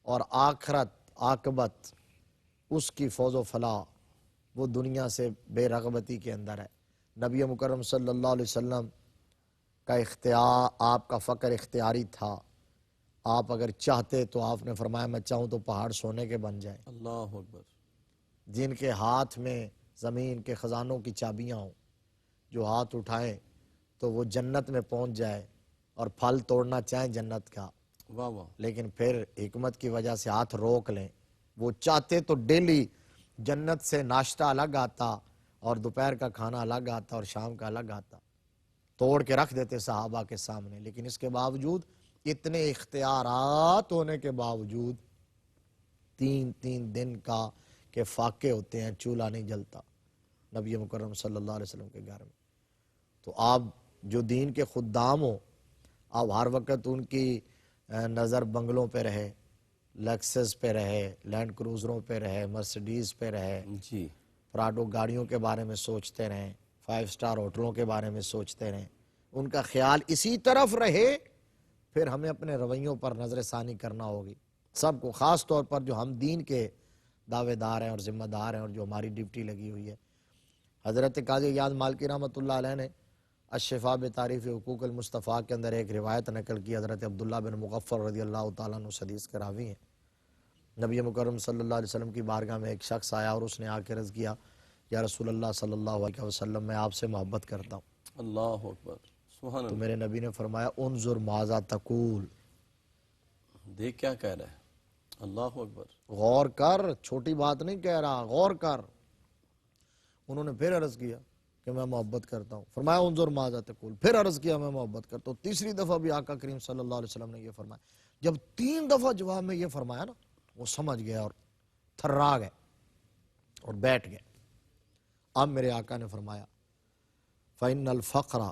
اور آخرت عاقبت اس کی فوز و فلاح وہ دنیا سے بے رغبتی کے اندر ہے۔ نبی مکرم صلی اللہ علیہ وسلم کا اختیار، آپ کا فقر اختیاری تھا، آپ اگر چاہتے تو آپ نے فرمایا میں چاہوں تو پہاڑ سونے کے بن جائیں، اللہ اکبر، جن کے ہاتھ میں زمین کے خزانوں کی چابیاں ہوں، جو ہاتھ اٹھائیں تو وہ جنت میں پہنچ جائے اور پھل توڑنا چاہیں جنت کا، واہ واہ، لیکن پھر حکمت کی وجہ سے ہاتھ روک لیں۔ وہ چاہتے تو ڈیلی جنت سے ناشتہ الگ آتا اور دوپہر کا کھانا الگ آتا اور شام کا الگ آتا، توڑ کے رکھ دیتے صحابہ کے سامنے، لیکن اس کے باوجود اتنے اختیارات ہونے کے باوجود 3 دن کا کہ فاقے ہوتے ہیں، چولہا نہیں جلتا نبی مکرم صلی اللہ علیہ وسلم کے گھر میں۔ تو آپ جو دین کے خدام ہو، آپ ہر وقت ان کی نظر بنگلوں پہ رہے، لیکسس پہ رہے، لینڈ کروزروں پہ رہے، مرسیڈیز پہ رہے، جی، پراڈو گاڑیوں کے بارے میں سوچتے رہیں، 5 سٹار ہوٹلوں کے بارے میں سوچتے رہیں، ان کا خیال اسی طرف رہے، پھر ہمیں اپنے رویوں پر نظر ثانی کرنا ہوگی سب کو، خاص طور پر جو ہم دین کے دعوے دار ہیں اور ذمہ دار ہیں اور جو ہماری ڈیوٹی لگی ہوئی ہے۔ حضرت قاضی ایاز مالکی رحمۃ اللہ علیہ نے الشفاء بتعریف حقوق المصطفیٰ کے اندر ایک روایت نقل کی، حضرت عبداللہ بن مغفر رضی اللہ تعالیٰ عنہ حدیث کے راوی ہیں۔ نبی مکرم صلی اللہ علیہ وسلم کی بارگاہ میں ایک شخص آیا اور اس نے آ کے عرض کیا، یا رسول اللہ صلی اللہ علیہ وسلم میں آپ سے محبت کرتا ہوں۔ اللہ اکبر، سبحان تو اللہ، میرے نبی نے فرمایا انظر ماذا تقول، دیکھ کیا کہہ رہا ہے، اللہ اکبر، غور کر، چھوٹی بات نہیں کہہ رہا، غور کر۔ انہوں نے پھر عرض کیا کہ میں محبت کرتا ہوں، فرمایا انظر ماذا تقول، پھر عرض کیا میں محبت کرتا ہوں، تیسری دفعہ بھی آقا کریم صلی اللہ علیہ وسلم نے یہ فرمایا۔ جب 3 دفعہ جواب میں یہ فرمایا نا، وہ سمجھ گیا اور تھرا گئے اور بیٹھ گئے۔ اب میرے آقا نے فرمایا فَإِنَّ الْفَقْرَ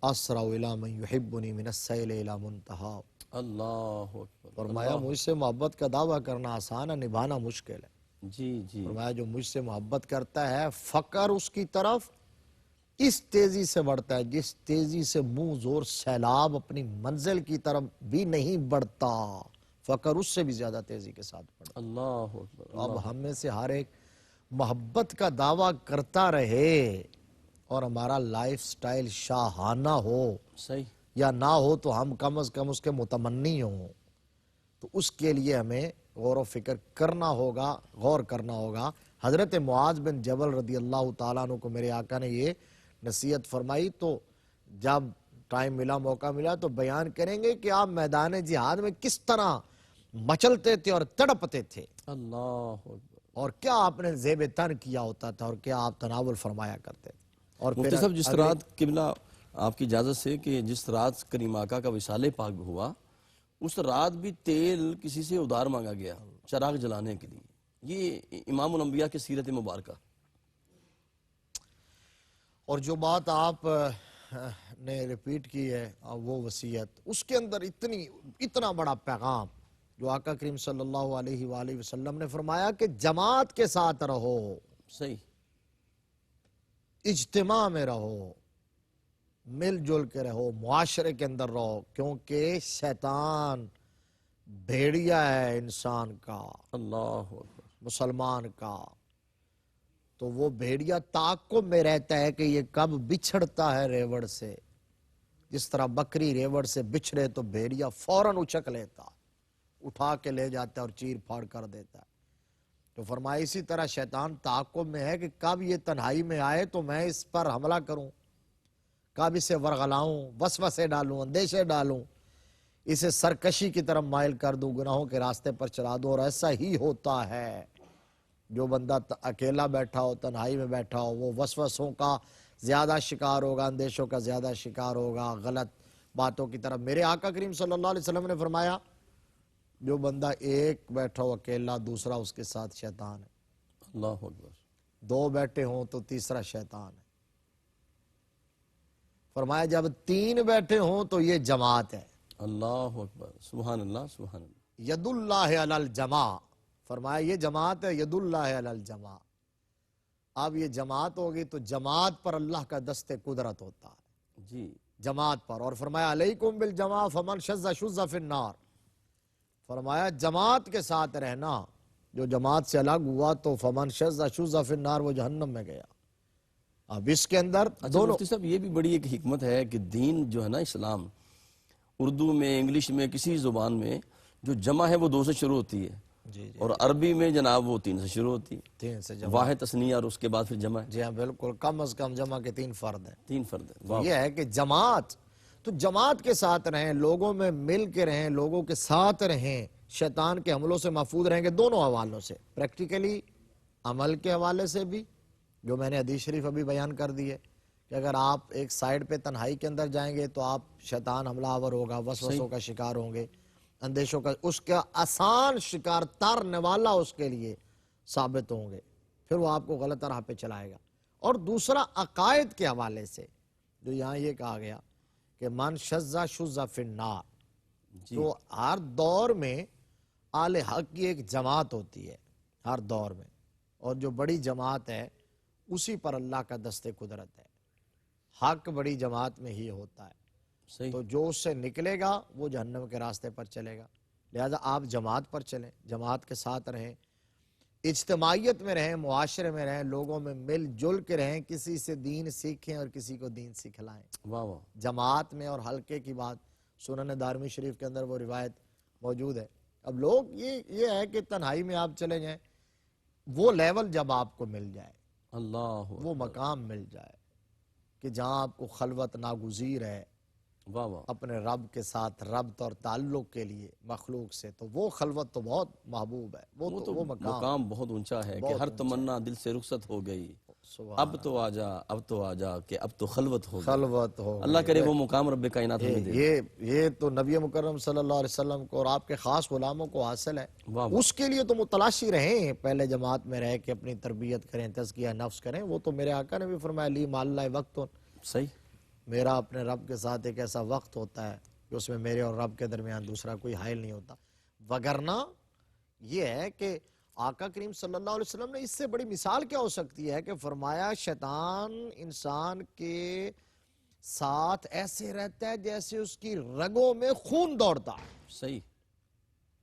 أَسْرَعُ إِلَى مَنْ يُحِبُّنِي مِنَ السَّيْلِ إِلَى مُنْتَهَا، اللہ اکبر، فرمایا مجھ سے محبت کا دعویٰ کرنا آسان ہے، نبھانا مشکل ہے۔ جی جی، فرمایا جو مجھ سے محبت کرتا ہے، فقر اس کی طرف اس تیزی سے بڑھتا ہے جس تیزی سے منہ زور سیلاب اپنی منزل کی طرف بھی نہیں بڑھتا، فقر اس سے بھی زیادہ تیزی کے ساتھ بڑھتا۔ اللہ اکبر، اب اللہ ہم میں سے ہر ایک محبت کا دعویٰ کرتا رہے اور ہمارا لائف سٹائل شاہانہ ہو، صحیح، یا نہ ہو تو ہم کم از کم اس کے متمنی ہوں، تو اس کے لیے ہمیں غور و فکر کرنا ہوگا، غور کرنا ہوگا۔ حضرت معاذ بن جبل رضی اللہ تعالیٰ عنہ کو میرے آقا نے یہ نصیحت فرمائی، تو جب ٹائم ملا، موقع ملا تو بیان کریں گے کہ آپ میدان جہاد میں کس طرح مچلتے تھے اور تڑپتے تھے، اللہ اکبر۔ اور کیا آپ نے زیب تن کیا ہوتا تھا، اور کیا آپ تناول فرمایا کرتے تھے۔ اور مفتی پھر صاحب، جس اگلے رات قبلہ آپ کی اجازت سے کہ جس رات کریم آقا کا وصال پاک ہوا، اس رات بھی تیل کسی سے ادھار مانگا گیا چراغ جلانے کے لیے، یہ امام الانبیاء کی سیرت مبارکہ۔ اور جو بات آپ نے ریپیٹ کی ہے وہ وصیت، اس کے اندر اتنا بڑا پیغام جو آقا کریم صلی اللہ علیہ وآلہ وسلم نے فرمایا کہ جماعت کے ساتھ رہو، صحیح، اجتماع میں رہو، مل جل کے رہو، معاشرے کے اندر رہو، کیونکہ شیطان بھیڑیا ہے انسان کا، اللہ اکبر، مسلمان کا، تو وہ بھیڑیا تعاقب میں رہتا ہے کہ یہ کب بچھڑتا ہے ریوڑ سے۔ جس طرح بکری ریوڑ سے بچھڑے تو بھیڑیا فوراً اچک لیتا، اٹھا کے لے جاتا ہے اور چیر پھاڑ کر دیتا ہے۔ تو فرمایا اسی طرح شیطان تعاقب میں ہے کہ کب یہ تنہائی میں آئے تو میں اس پر حملہ کروں، کب اسے ورغلاؤں، وسوسے ڈالوں، اندیشے ڈالوں، اسے سرکشی کی طرف مائل کر دوں، گناہوں کے راستے پر چلا دوں۔ اور ایسا ہی ہوتا ہے، جو بندہ اکیلا بیٹھا ہو، تنہائی میں بیٹھا ہو، وہ وسوسوں کا زیادہ شکار ہوگا، اندیشوں کا زیادہ شکار ہوگا، غلط باتوں کی طرف۔ میرے آقا کریم صلی اللہ علیہ وسلم نے فرمایا جو بندہ ایک بیٹھا ہو اکیلا، دوسرا اس کے ساتھ شیطان ہے، اللہ اکبر، دو بیٹھے ہوں تو تیسرا شیطان ہے، فرمایا جب تین بیٹھے ہوں تو یہ جماعت ہے۔ اللہ اکبر، سبحان اللہ، سبحان اللہ، ید اللہ علی الجماع، فرمایا یہ جماعت ہے، ید اللہ علی الجماع۔ اب یہ جماعت ہوگی تو جماعت پر اللہ کا دست قدرت ہوتا ہے، جی، جماعت پر۔ اور فرمایا علیکم بالجماع فمن شذ شذ فی النار، فرمایا جماعت کے ساتھ رہنا، جو جماعت سے الگ ہوا تو فمن شذ شذ فی النار، وہ جہنم میں گیا۔ اب اس کے اندر اچھا دونوں، مفتی صاحب، یہ بھی بڑی ایک حکمت ہے کہ دین جو ہے نا اسلام، اردو میں، انگلش میں، کسی زبان میں جو جمع ہے وہ دو سے شروع ہوتی ہے، جی اور عربی میں جناب وہ تین سے شروع ہوتی ہے، تین سے جمع، واحد تثنیہ اور اس کے بعد پھر جمع ہے، جی ہاں بالکل، کم از کم جمع کے تین فرد ہیں۔ تین فرد ہے، تو واہ، یہ ہے کہ جماعت، تو جماعت کے ساتھ رہیں، لوگوں میں مل کے رہیں، لوگوں کے ساتھ رہیں، شیطان کے حملوں سے محفوظ رہیں گے دونوں حوالوں سے، پریکٹیکلی عمل کے حوالے سے بھی، جو میں نے حدیث شریف ابھی بیان کر دی ہے کہ اگر آپ ایک سائیڈ پہ تنہائی کے اندر جائیں گے تو آپ شیطان حملہ آور ہوگا، وسوسوں کا شکار ہوں گے، اندیشوں کا، اس کا آسان شکار تارنے والا اس کے لیے ثابت ہوں گے، پھر وہ آپ کو غلط راہ پہ چلائے گا۔ اور دوسرا عقائد کے حوالے سے جو یہاں یہ کہا گیا کہ من شذ شذ فی النار، جی، تو ہر دور میں آل حق کی ایک جماعت ہوتی ہے، ہر دور میں، اور جو بڑی جماعت ہے اسی پر اللہ کا دست قدرت ہے، حق بڑی جماعت میں ہی ہوتا ہے، صحیح، تو جو اس سے نکلے گا وہ جہنم کے راستے پر چلے گا۔ لہذا آپ جماعت پر چلیں، جماعت کے ساتھ رہیں، اجتماعیت میں رہیں، معاشرے میں رہیں، لوگوں میں مل جل کے رہیں، کسی سے دین سیکھیں اور کسی کو دین سکھلائیں، واہ واہ، جماعت میں۔ اور حلقے کی بات سنن دارمی شریف کے اندر وہ روایت موجود ہے۔ اب لوگ یہ ہے کہ تنہائی میں آپ چلے جائیں، وہ لیول جب آپ کو مل جائے، اللہ وہ مقام مل جائے کہ جہاں آپ کو خلوت ناگزیر ہے واہ واہ، اپنے رب کے ساتھ، ربط اور تعلق کے لیے مخلوق سے، تو وہ خلوت تو بہت محبوب ہے، وہ تو وہ مقام مقام بہت اونچا ہے کہ بہت ہر اونچا تمنا دل سے رخصت ہو گئی، سبحان اب تو آجا، اب تو آجا، کہ اب تو خلوت ہو گئی۔ خلوت ہو اللہ گئی۔ کرے وہ مقام رب کائنات ہمیں دے دے۔ یہ تو نبی مکرم صلی اللہ علیہ وسلم کو اور آپ کے خاص غلاموں کو حاصل ہے، واہ واہ، اس کے لیے تو متلاشی رہیں، پہلے جماعت میں رہ کے اپنی تربیت کریں، تزکیہ نفس کریں۔ وہ تو میرے آقا نے بھی فرمایا لی مع اللہ وقت، صحیح، میرا اپنے رب کے ساتھ ایک ایسا وقت ہوتا ہے کہ اس میں میرے اور رب کے درمیان دوسرا کوئی حائل نہیں ہوتا۔ وگرنہ یہ ہے کہ آقا کریم صلی اللہ علیہ وسلم نے اس سے بڑی مثال کیا ہو سکتی ہے کہ فرمایا شیطان انسان کے ساتھ ایسے رہتا ہے جیسے اس کی رگوں میں خون دوڑتا ہے، صحیح،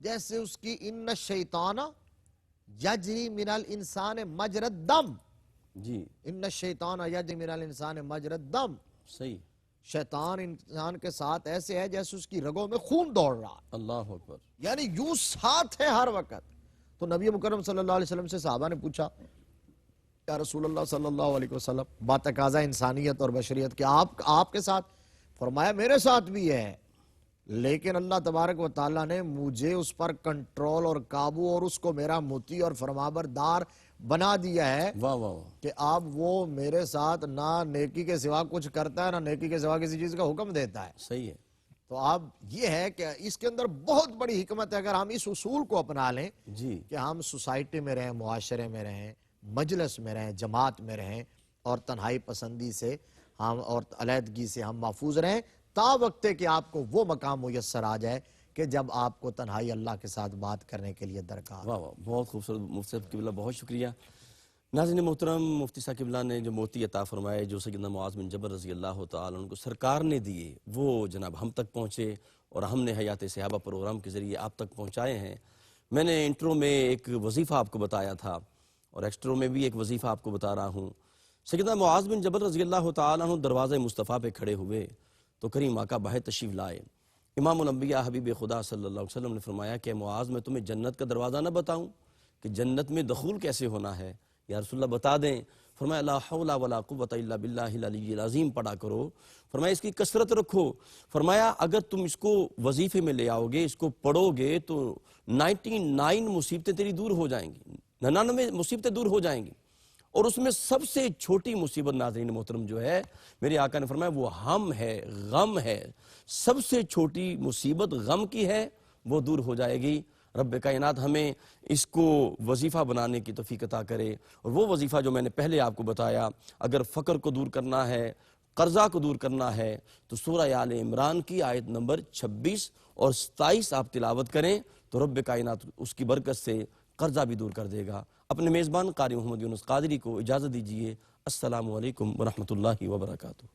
جیسے اس کی ان الشیطان یجری من الانسان مجری الدم، جی ان الشیطان یجری من الانسان مجری الدم، صحیح، شیطان انسان کے ساتھ ایسے ہے جیسے اس کی رگوں میں خون دوڑ رہا ہے، اللہ اکبر، یعنی یوں ساتھ ہے ہر وقت۔ تو نبی مکرم صلی اللہ علیہ وسلم سے صحابہ نے پوچھا یا رسول اللہ صلی اللہ علیہ وسلم، با تقاضا انسانیت اور بشریت کہ آپ کے ساتھ، فرمایا میرے ساتھ بھی ہے، لیکن اللہ تبارک و تعالیٰ نے مجھے اس پر کنٹرول اور قابو اور اس کو میرا مطیع اور فرمانبردار بنا دیا ہے واہ واہ واہ، کہ اب وہ میرے ساتھ نہ نیکی کے سوا کچھ کرتا ہے، نہ نیکی کے سوا کسی چیز کا حکم دیتا ہے۔ صحیح ہے، تو اب یہ ہے کہ اس کے اندر بہت بڑی حکمت ہے، اگر ہم اس اصول کو اپنا لیں جی کہ ہم سوسائٹی میں رہیں، معاشرے میں رہیں، مجلس میں رہیں، جماعت میں رہیں، اور تنہائی پسندی سے ہم اور علیحدگی سے ہم محفوظ رہیں، تا وقت کہ آپ کو وہ مقام میسر آ جائے کہ جب آپ کو تنہائی اللہ کے ساتھ بات کرنے کے لیے درکار ہو۔ واہ واہ، بہت خوبصورت مفتی صاحب قبلہ، بہت شکریہ۔ ناظرین محترم، مفتی صاحب قبلہ نے جو موتی عطا فرمائے، جو سیدنا معاذ بن جبل رضی اللہ تعالیٰ عنہ کو سرکار نے دیے، وہ جناب ہم تک پہنچے اور ہم نے حیات صحابہ پروگرام کے ذریعے آپ تک پہنچائے ہیں۔ میں نے انٹرو میں ایک وظیفہ آپ کو بتایا تھا اور ایکسٹرو میں بھی ایک وظیفہ آپ کو بتا رہا ہوں۔ سیدنا معاذ بن جبل رضی اللہ تعالیٰ عنہ دروازہ مصطفیٰ پہ کھڑے ہوئے تو کریم آقا باہر تشریف لائے۔ امام الانبیاء حبیب خدا صلی اللہ علیہ وسلم نے فرمایا کہ معاذ میں تمہیں جنت کا دروازہ نہ بتاؤں کہ جنت میں دخول کیسے ہونا ہے؟ یا رسول اللہ بتا دیں۔ فرمایا لا حول ولا قوت الا باللہ العلی العظیم پڑھا کرو۔ فرمایا اس کی کثرت رکھو۔ فرمایا اگر تم اس کو وظیفے میں لے آؤ گے، اس کو پڑھو گے تو 99 مصیبتیں تیری دور ہو جائیں گی، 99 مصیبتیں دور ہو جائیں گی، اور اس میں سب سے چھوٹی مصیبت ناظرین محترم جو ہے، میرے آقا نے فرمایا وہ ہم ہے، غم ہے۔ سب سے چھوٹی مصیبت غم کی ہے، وہ دور ہو جائے گی۔ رب کائنات ہمیں اس کو وظیفہ بنانے کی توفیق عطا کرے۔ اور وہ وظیفہ جو میں نے پہلے آپ کو بتایا، اگر فقر کو دور کرنا ہے، قرضہ کو دور کرنا ہے، تو سورہ آل عمران کی آیت نمبر 26 اور 27 آپ تلاوت کریں تو رب کائنات اس کی برکت سے قرضہ بھی دور کر دے گا۔ اپنے میزبان قاری محمد یونس قادری کو اجازت دیجیے۔ السلام علیکم ورحمۃ اللہ وبرکاتہ۔